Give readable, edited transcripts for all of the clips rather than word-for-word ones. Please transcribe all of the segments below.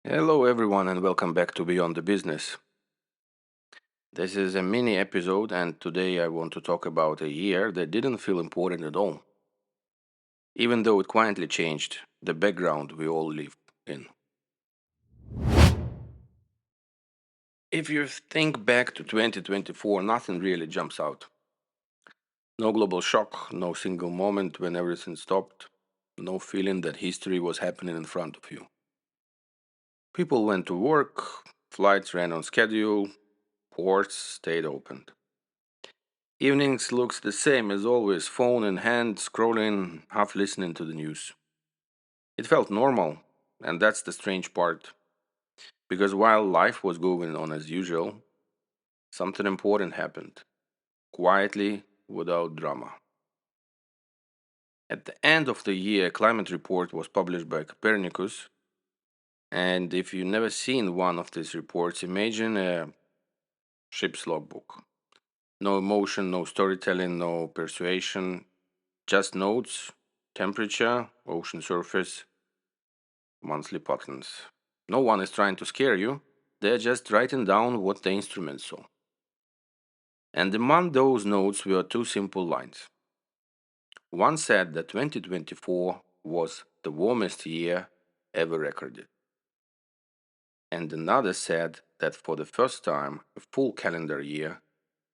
Hello, everyone, and welcome back to Beyond the Business. This is a mini episode, and today I want to talk about a year that didn't feel important at all, even though it quietly changed the background we all live in. If you think back to 2024, nothing really jumps out. No global shock, no single moment when everything stopped, no feeling that history was happening in front of you. People went to work, flights ran on schedule, ports stayed open. Evenings looks the same as always, phone in hand, scrolling, half listening to the news. It felt normal, and that's the strange part. Because while life was going on as usual, something important happened, quietly, without drama. At the end of the year, a climate report was published by Copernicus, and if you've never seen one of these reports, imagine a ship's logbook. No emotion, no storytelling, no persuasion, just notes, temperature, ocean surface, monthly patterns. No one is trying to scare you, they're just writing down what the instrument saw. And among those notes were two simple lines. One said that 2024 was the warmest year ever recorded, and another said that for the first time, a full calendar year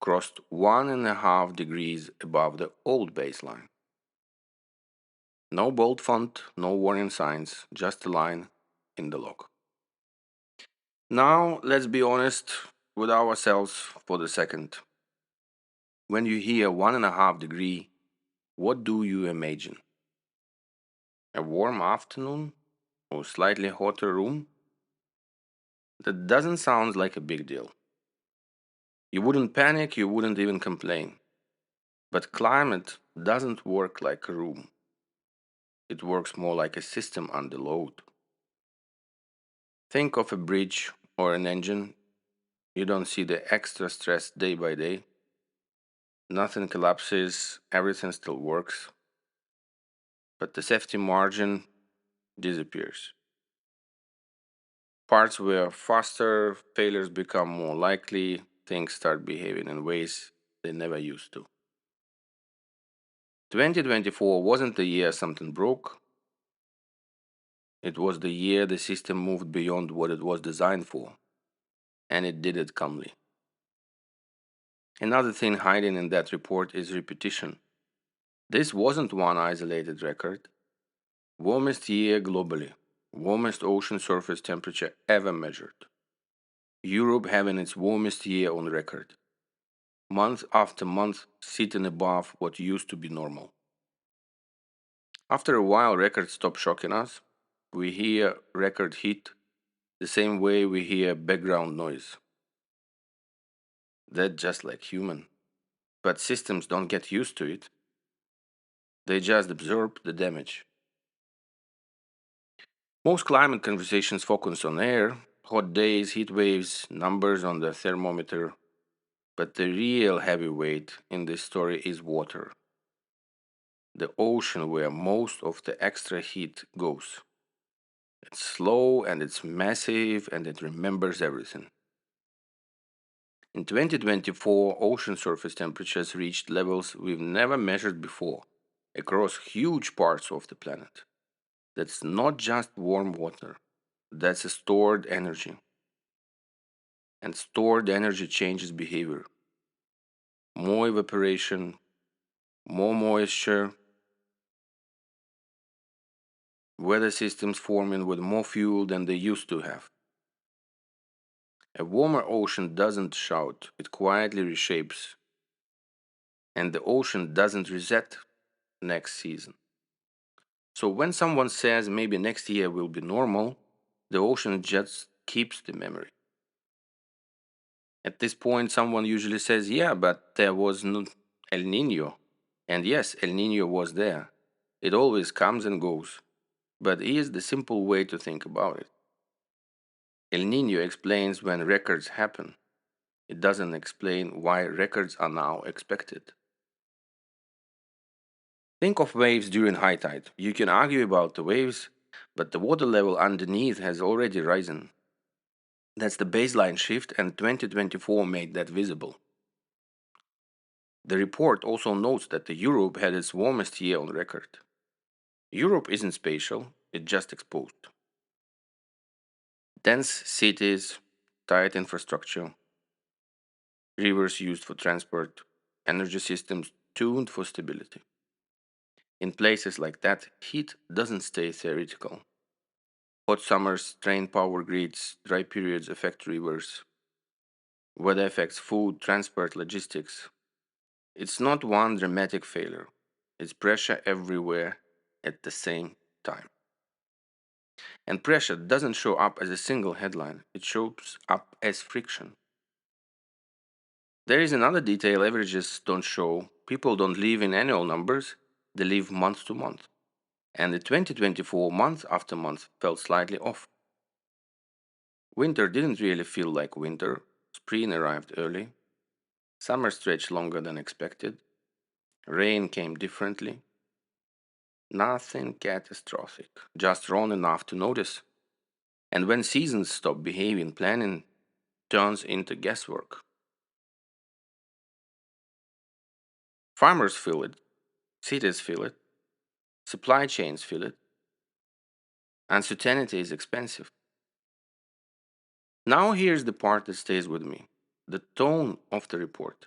crossed 1.5 degrees above the old baseline. No bold font, no warning signs, just a line in the log. Now, let's be honest with ourselves for the second. When you hear 1.5 degree, what do you imagine? A warm afternoon or slightly hotter room? That doesn't sound like a big deal. You wouldn't panic, you wouldn't even complain. But climate doesn't work like a room. It works more like a system under load. Think of a bridge or an engine. You don't see the extra stress day by day. Nothing collapses, everything still works, but the safety margin disappears. Parts where faster, failures become more likely, things start behaving in ways they never used to. 2024 wasn't the year something broke, it was the year the system moved beyond what it was designed for, and it did it calmly. Another thing hiding in that report is repetition. This wasn't one isolated record. Warmest year globally, warmest ocean surface temperature ever measured. Europe having its warmest year on record, month after month sitting above what used to be normal. After a while, records stop shocking us. We hear record heat the same way we hear background noise. That's just like human. But systems don't get used to it, they just absorb the damage. Most climate conversations focus on air, hot days, heat waves, numbers on the thermometer, but the real heavyweight in this story is water, the ocean where most of the extra heat goes. It's slow and it's massive and it remembers everything. In 2024, ocean surface temperatures reached levels we've never measured before across huge parts of the planet. That's not just warm water, that's a stored energy. And stored energy changes behavior. More evaporation, more moisture, weather systems forming with more fuel than they used to have. A warmer ocean doesn't shout, it quietly reshapes. And the ocean doesn't reset next season. So when someone says maybe next year will be normal, the ocean just keeps the memory. At this point, someone usually says, yeah, but there was no El Nino. And yes, El Nino was there. It always comes and goes. But here's the simple way to think about it. El Nino explains when records happen. It doesn't explain why records are now expected. Think of waves during high tide. You can argue about the waves, but the water level underneath has already risen. That's the baseline shift, and 2024 made that visible. The report also notes that the Europe had its warmest year on record. Europe isn't spatial, it's just exposed. Dense cities, tight infrastructure, rivers used for transport, energy systems tuned for stability. In places like that, heat doesn't stay theoretical. Hot summers strain power grids, dry periods affect rivers, weather affects food, transport, logistics. It's not one dramatic failure, it's pressure everywhere at the same time. And pressure doesn't show up as a single headline, it shows up as friction. There is another detail averages don't show. People don't live in annual numbers, they live month to month. And the 2024 month after month felt slightly off. Winter didn't really feel like winter, spring arrived early, summer stretched longer than expected, rain came differently. Nothing catastrophic, just wrong enough to notice. And when seasons stop behaving, planning turns into guesswork. Farmers feel it, cities feel it, supply chains feel it. Uncertainty is expensive. Now here's the part that stays with me, the tone of the report.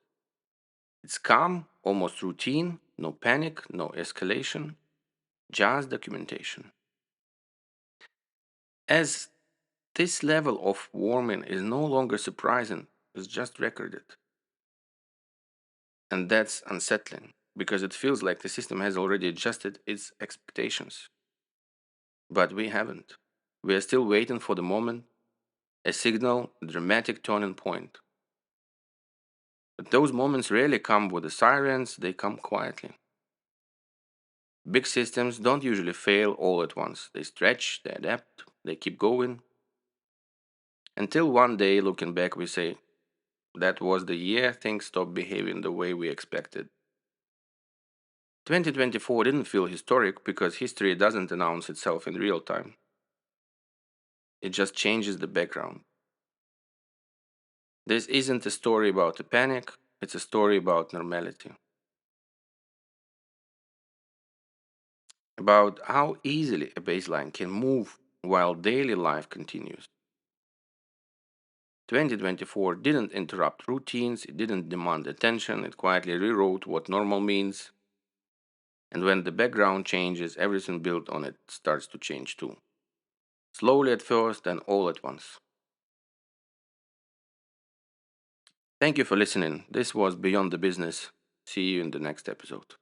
It's calm, almost routine, no panic, no escalation, just documentation. As this level of warming is no longer surprising, it's just recorded. And that's unsettling because it feels like the system has already adjusted its expectations. But we haven't. We are still waiting for the moment, a signal, a dramatic turning point. But those moments rarely come with the sirens, they come quietly. Big systems don't usually fail all at once. They stretch, they adapt, they keep going. Until one day, looking back, we say, that was the year things stopped behaving the way we expected. 2024 didn't feel historic because history doesn't announce itself in real time. It just changes the background. This isn't a story about a panic, it's a story about normality. About how easily a baseline can move while daily life continues. 2024 didn't interrupt routines, it didn't demand attention, it quietly rewrote what normal means. And when the background changes, everything built on it starts to change too. Slowly at first, and all at once. Thank you for listening. This was Beyond the Business. See you in the next episode.